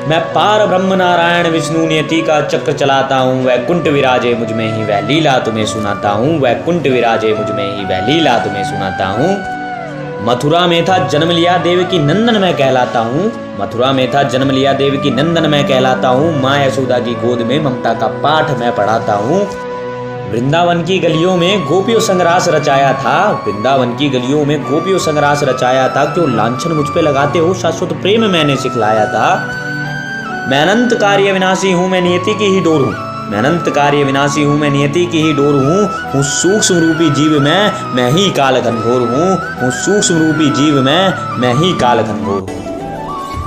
मैं पार ब्रह्म नारायण विष्णु नियति का चक्र चलाता हूँ, वैकुंठ विराजे मुझ में ही वह लीला तुम्हें सुनाता हूँ, वैकुंठ विराजे मुझ में ही वह लीला तुम्हें सुनाता हूँ। मथुरा में था जन्म लिया देवकी नंदन मैं कहलाता हूँ, मथुरा में था जन्म लिया देवकी नंदन मैं कहलाता हूँ। माँ यशोदा की गोद में ममता का पाठ मैं पढ़ाता हूँ। वृंदावन की गलियों में गोपियों संगरास रचाया था, वृंदावन की गलियों में गोपियों संगरास रचाया था। क्यों लांछन मुझ पे लगाते हो, शाश्वत प्रेम मैंने सिखलाया था। मैं अनंत कार्य विनाशी हूँ, मैं नियति की ही डोर हूँ, मैं अनंत कार्य विनाशी हूँ, मैं नियति की ही डोर हूँ सूक्ष्म रूपी जीव मैं ही काल घनघोर हूँ सूक्ष्म रूपी जीव मैं ही काल घनघोर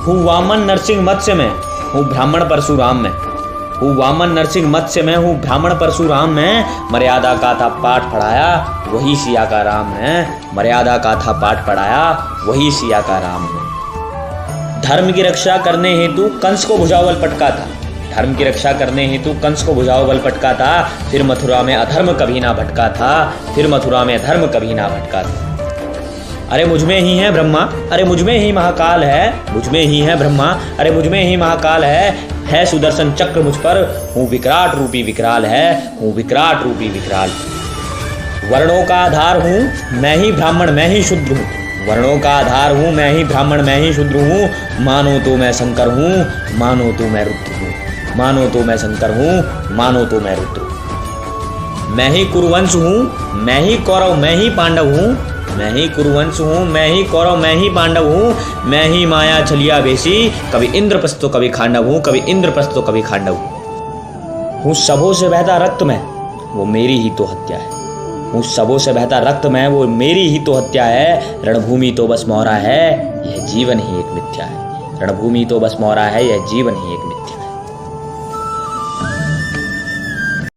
हूँ वामन नरसिंह मत्स्य में हूँ ब्राह्मण परशुराम में, हूँ वामन नरसिंह मत्स्य में हूँ ब्राह्मण परशुराम में। मर्यादा का था पाठ पढ़ाया वही सिया का राम है, मर्यादा का था पाठ पढ़ाया वही सिया का राम है। धर्म की रक्षा करने हेतु कंस को भुजावल पटका था, धर्म की रक्षा करने हेतु कंस को भुजावल पटका था। फिर मथुरा में अधर्म कभी ना भटका था, फिर मथुरा में अधर्म कभी ना भटका था। अरे मुझ में ही है ब्रह्मा, अरे मुझ में ही महाकाल है, मुझ में ही है ब्रह्मा, अरे मुझ में ही महाकाल है सुदर्शन चक्र मुझ पर, हूँ विकराट रूपी विकराल है, हूँ विकराट रूपी विकराल। वर्णों का आधार हूँ मैं ही ब्राह्मण मैं ही शूद्र हूँ, वर्णों का आधार हूँ मैं ही ब्राह्मण मैं ही शूद्र हूँ। मानो तो मैं शंकर हूँ, मानो तो मैं रुद्र हूँ, मानो तो मैं शंकर हूँ, मानो तो मैं रुद्र हूँ। मैं ही कुरुवंश हूँ, मैं ही कौरव मैं ही पांडव हूँ, मैं ही कुरुवंश हूँ, मैं ही कौरव मैं ही पांडव हूँ। मैं ही माया छलिया बेसी, कभी इंद्रप्रस्थ तो कभी खांडव हूँ, कभी इंद्रप्रस्थ तो कभी खांडव हूँ। सबों से बहता रक्त में वो मेरी ही तो हत्या है, हूँ सबों से बहता रक्त में वो मेरी ही तो हत्या है। रणभूमि तो बस मोहरा है, यह जीवन ही एक मिथ्या है, रणभूमि तो बस मोहरा है, यह जीवन ही एक मिथ्या है।